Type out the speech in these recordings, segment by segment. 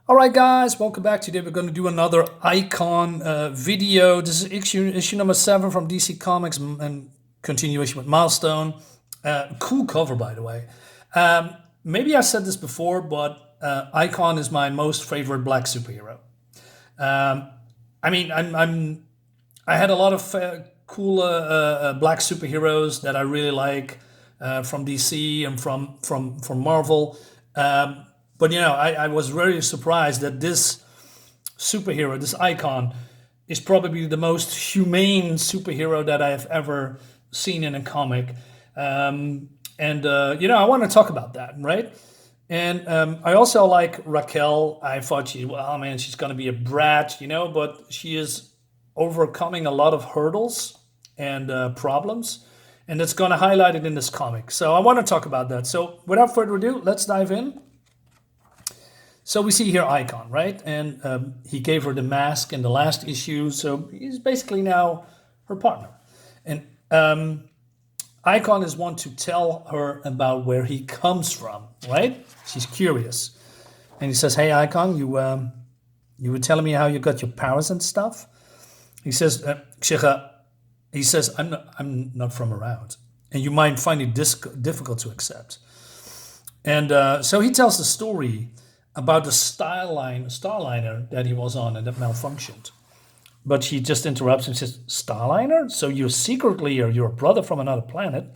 All right, guys, welcome back. Today we're going to do another Icon video. This is issue number 7 from DC Comics and continuation with Milestone. Cool cover, by the way. Maybe I said this before, but Icon is my most favorite black superhero. Um, I mean, I had a lot of cool black superheroes that I really like from DC and from Marvel. But I was very surprised that this superhero, this Icon, is probably the most humane superhero that I have ever seen in a comic. I want to talk about that, right? And I also like Raquel. I thought she's going to be a brat, but she is overcoming a lot of hurdles and problems. And it's going to highlight it in this comic. So I want to talk about that. So without further ado, let's dive in. So we see here Icon, right? And he gave her the mask in the last issue. So he's basically now her partner. And Icon is one to tell her about where he comes from, right? She's curious. And he says, "Hey, Icon, you were telling me how you got your powers and stuff?" He says, I'm not from around. And you might find it difficult to accept. And so he tells the story about the Starliner that he was on and that malfunctioned. But she just interrupts and says, "Starliner? So you're secretly or you're a brother from another planet?"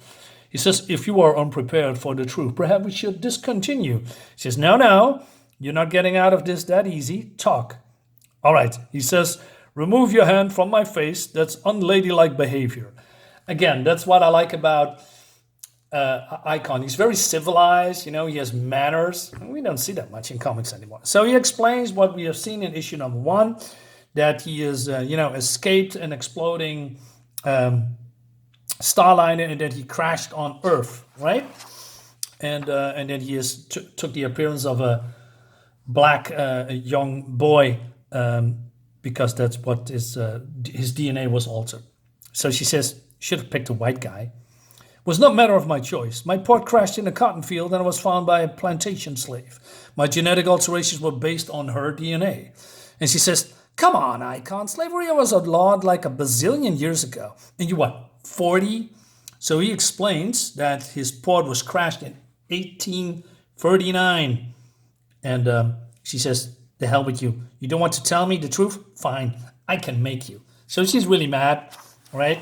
He says, "If you are unprepared for the truth, perhaps we should discontinue." He says, No, you're not getting out of this that easy. Talk." "All right," he says, "remove your hand from my face. That's unladylike behavior." Again, that's what I like about Icon. He's very civilized, he has manners. We don't see that much in comics anymore. So he explains what we have seen in issue number 1, that he is, escaped an exploding Starliner and that he crashed on Earth, right? And then he took the appearance of a black young boy because that's what his DNA was altered. So she says, "Should have picked a white guy. Was not matter of my choice. My pod crashed in a cotton field and I was found by a plantation slave. My genetic alterations were based on her DNA." And she says, "Come on, Icon. Slavery was outlawed like a bazillion years ago. And you what, 40? So he explains that his pod was crashed in 1839. And she says, "The hell with you. You don't want to tell me the truth? Fine, I can make you." So she's really mad, right?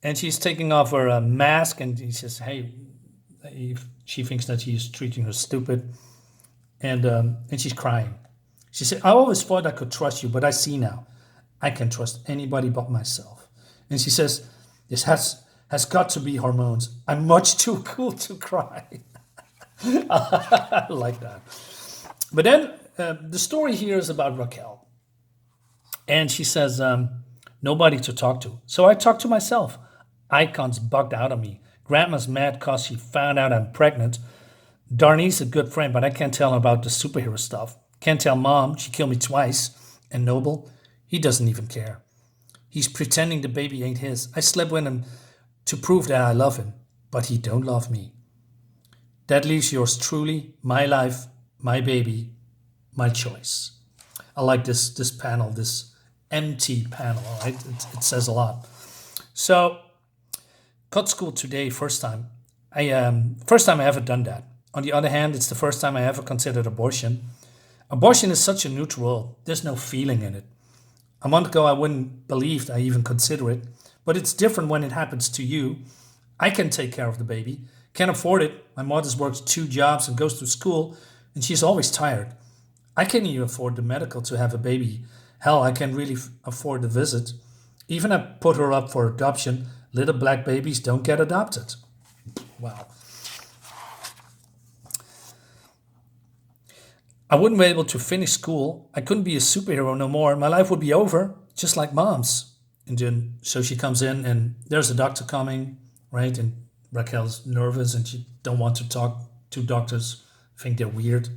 And she's taking off her mask, and he says, "Hey," she thinks that he's treating her stupid, and she's crying. She said, "I always thought I could trust you, but I see now. I can trust anybody but myself." And she says, "This has got to be hormones. I'm much too cool to cry." I like that. But then the story here is about Raquel. And she says, "Nobody to talk to. So I talk to myself. Icon's bugged out on me. Grandma's mad because she found out I'm pregnant. Darnie's a good friend, but I can't tell her about the superhero stuff. Can't tell Mom. She killed me twice. And Noble, he doesn't even care. He's pretending the baby ain't his. I slept with him to prove that I love him, but he don't love me. That leaves yours truly, my life, my baby, my choice." I like this panel, this empty panel, right? It says a lot. So, cut school today, first time. First time I ever done that. On the other hand, it's the first time I ever considered abortion. Abortion is such a neutral, there's no feeling in it. A month ago, I wouldn't believe I even consider it, but it's different when it happens to you. I can take care of the baby, can't afford it. My mother's worked 2 jobs and goes to school, and she's always tired. I can't even afford the medical to have a baby. Hell, I can't really afford the visit. Even I put her up for adoption. Little black babies don't get adopted. Wow. I wouldn't be able to finish school. I couldn't be a superhero no more. My life would be over, just like Mom's. And then, so she comes in, and there's a doctor coming, right? And Raquel's nervous, and she don't want to talk to doctors. Think they're weird.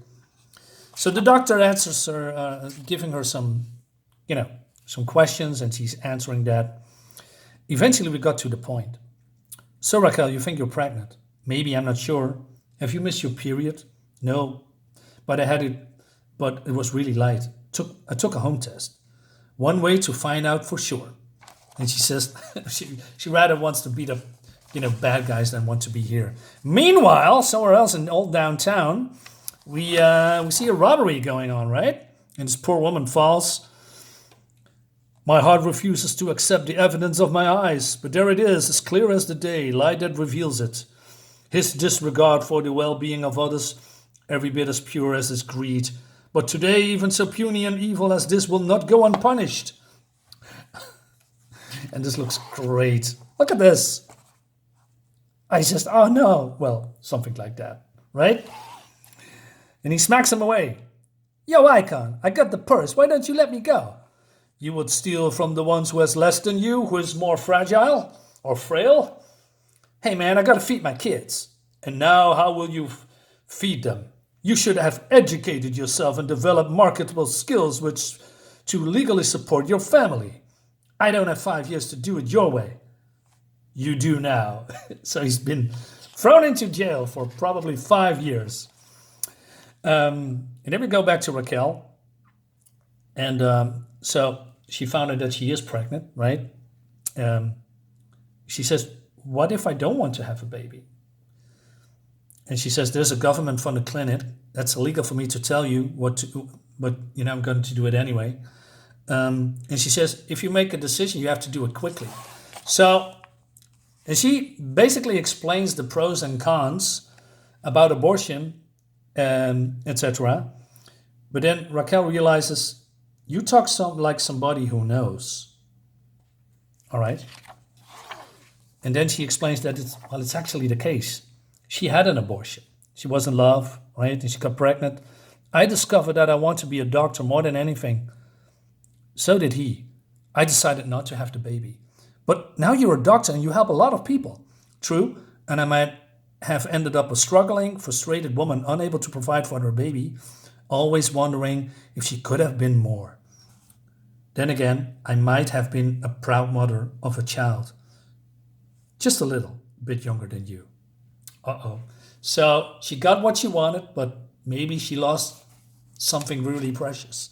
So the doctor answers her, giving her some questions, and she's answering that. Eventually, we got to the point. "So, Raquel, you think you're pregnant?" "Maybe, I'm not sure." "Have you missed your period?" "No, but I had it but it was really light. I took a home test. One way to find out for sure. And she says she rather wants to beat up, bad guys than want to be here. Meanwhile, somewhere else in old downtown, we see a robbery going on, right? And this poor woman falls. My heart refuses to accept the evidence of my eyes, but there it is, as clear as the day, light that reveals it. His disregard for the well-being of others, every bit as pure as his greed. But today, even so puny and evil as this will not go unpunished. And this looks great. Look at this. I just, oh no. Well, something like that, right? And he smacks him away. Yo, Icon, I got the purse. Why don't you let me go? You would steal from the ones who has less than you, who is more fragile or frail? Hey man, I gotta feed my kids. And now how will you feed them? You should have educated yourself and developed marketable skills which to legally support your family. I don't have 5 years to do it your way. You do now. So he's been thrown into jail for probably 5 years. And then we go back to Raquel. And so she found out that she is pregnant, right? She says, what if I don't want to have a baby? And she says, there's a government-funded clinic. That's illegal for me to tell you what to do, but I'm going to do it anyway. And she says, if you make a decision, you have to do it quickly. So, and she basically explains the pros and cons about abortion, etc. But then Raquel realizes, you talk like somebody who knows. All right. And then she explains that it's actually the case. She had an abortion. She was in love, right? And she got pregnant. I discovered that I want to be a doctor more than anything. So did he. I decided not to have the baby. But now you're a doctor and you help a lot of people. True, and I might have ended up a struggling, frustrated woman unable to provide for her baby, always wondering if she could have been more. Then again, I might have been a proud mother of a child. Just a little bit younger than you. Uh-oh. So she got what she wanted, but maybe she lost something really precious.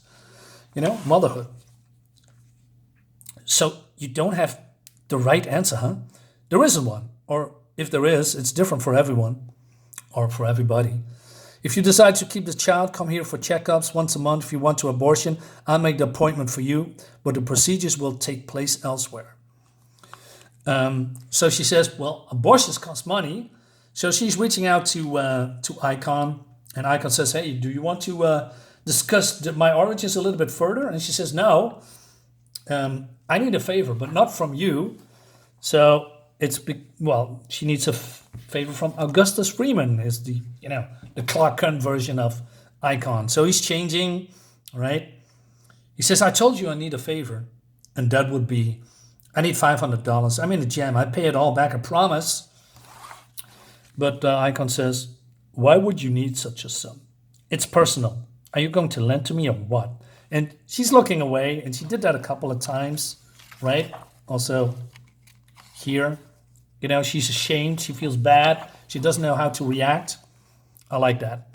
Motherhood. So you don't have the right answer, huh? There isn't one. Or if there is, it's different for everyone or for everybody. If you decide to keep the child, come here for checkups once a month. If you want to abortion, I'll make the appointment for you, but the procedures will take place elsewhere. So she says, well, abortions cost money. So she's reaching out to Icon, and Icon says, hey, do you want to discuss my origins a little bit further? And she says, no, I need a favor, but not from you. So she needs a favor from Augustus Freeman, is the Clark Kent version of Icon. So he's changing, right? He says, I told you I need a favor, and that would be, I need $500. I'm in a jam. I pay it all back, I promise. But Icon says, why would you need such a sum? It's personal. Are you going to lend to me or what? And she's looking away, and she did that a couple of times, right? Also here, she's ashamed. She feels bad. She doesn't know how to react. I like that.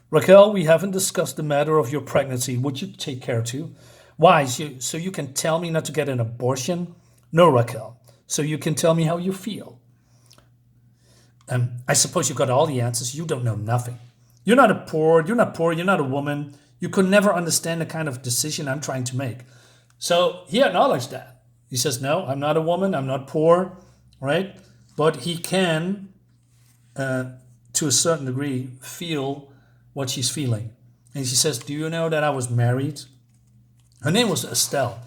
Raquel, we haven't discussed the matter of your pregnancy. Would you take care too? Why? So you can tell me not to get an abortion? No, Raquel. So you can tell me how you feel. I suppose you got all the answers. You don't know nothing. You're not poor. You're not a woman. You could never understand the kind of decision I'm trying to make. So he acknowledged that. He says, no, I'm not a woman. I'm not poor, right? But he can, to a certain degree, feel what she's feeling. And she says, do you know that I was married? Her name was Estelle.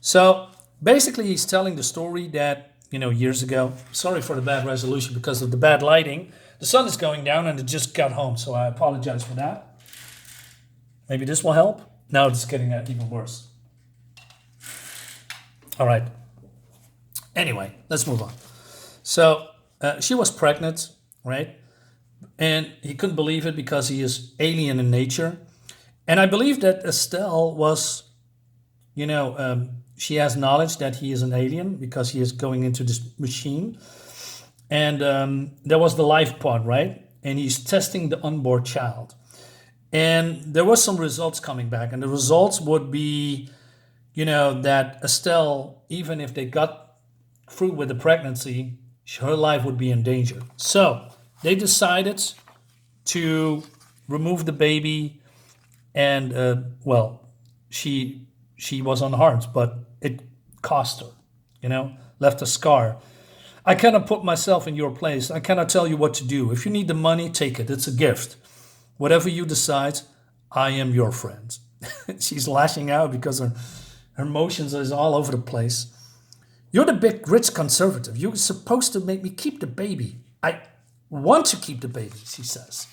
So basically he's telling the story that, years ago, sorry for the bad resolution because of the bad lighting. The sun is going down and it just got home, so I apologize for that. Maybe this will help. No, it's getting even worse. All right. Anyway, let's move on. So she was pregnant, right? And he couldn't believe it because he is alien in nature. And I believe that Estelle was, she has knowledge that he is an alien because he is going into this machine. And there was the life pod, right? And he's testing the unborn child. And there was some results coming back, and the results would be, that Estelle, even if they got through with the pregnancy, her life would be in danger. So they decided to remove the baby, and she was unharmed, but it cost her, left a scar. I cannot put myself in your place. I cannot tell you what to do. If you need the money, take it. It's a gift. Whatever you decide, I am your friend. She's lashing out because her emotions is all over the place. You're the big rich conservative. You're supposed to make me keep the baby. I want to keep the baby, she says.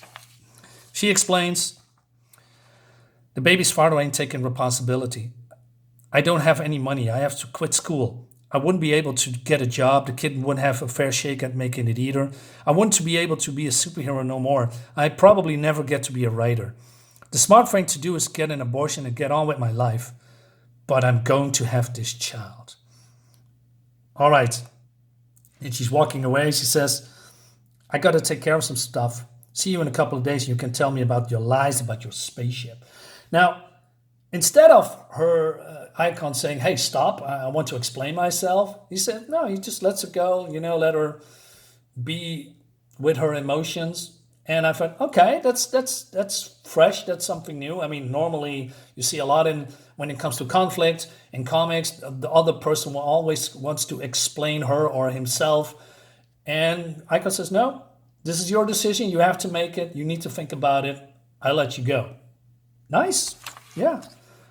She explains, the baby's father ain't taking responsibility. I don't have any money. I have to quit school. I wouldn't be able to get a job. The kid wouldn't have a fair shake at making it either. I wouldn't be able to be a superhero no more. I'd probably never get to be a writer. The smart thing to do is get an abortion and get on with my life. But I'm going to have this child. All right. And she's walking away. She says, I got to take care of some stuff. See you in a couple of days. You can tell me about your lies, about your spaceship. Now, instead of her icon saying, hey, stop, I want to explain myself, he said, no, he just lets her go, let her be with her emotions. And I thought, okay, that's fresh, that's something new. I mean, normally you see a lot when it comes to conflict in comics, the other person will always wants to explain her or himself. And Icon says, no, this is your decision, you have to make it, you need to think about it, I let you go. Nice, yeah,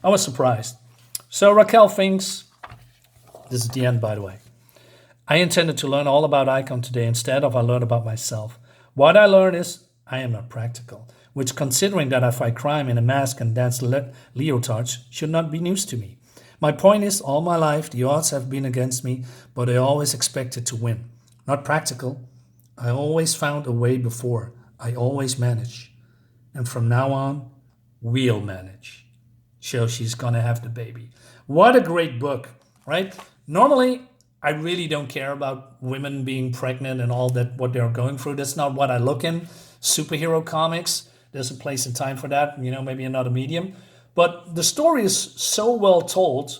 I was surprised. So Raquel thinks, this is the end, by the way. I intended to learn all about Icon today. Instead of I learned about myself. What I learned is I am not practical, which considering that I fight crime in a mask and dance leotards should not be news to me. My point is, all my life, the odds have been against me, but I always expected to win. Not practical. I always found a way before. I always manage. And from now on, we'll manage. So she's gonna have the baby. What a great book, right? Normally, I really don't care about women being pregnant and all that, what they're going through. That's not what I look in. Superhero comics, there's a place and time for that, maybe another medium. But the story is so well told,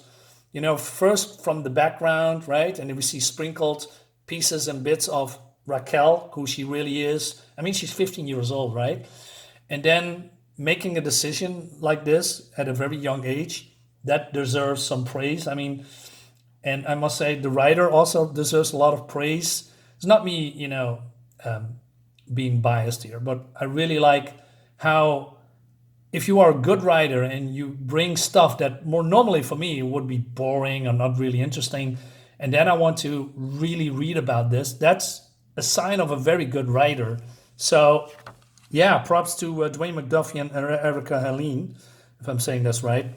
first from the background, right? And then we see sprinkled pieces and bits of Raquel, who she really is. I mean, she's 15 years old, right? And then making a decision like this at a very young age, that deserves some praise. I mean, and I must say the writer also deserves a lot of praise. It's not me, being biased here, but I really like how if you are a good writer and you bring stuff that more normally for me would be boring or not really interesting, and then I want to really read about this, that's a sign of a very good writer. So yeah, props to Dwayne McDuffie and Erica Helene, if I'm saying that's right,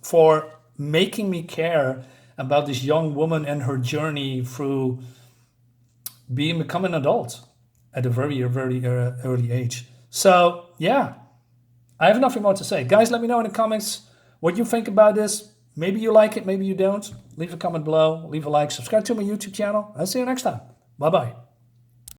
for making me care about this young woman and her journey through becoming an adult at a very, very early age. So yeah, I have nothing more to say. Guys, let me know in the comments what you think about this. Maybe you like it, maybe you don't. Leave a comment below, leave a like, subscribe to my YouTube channel. I'll see you next time. Bye-bye.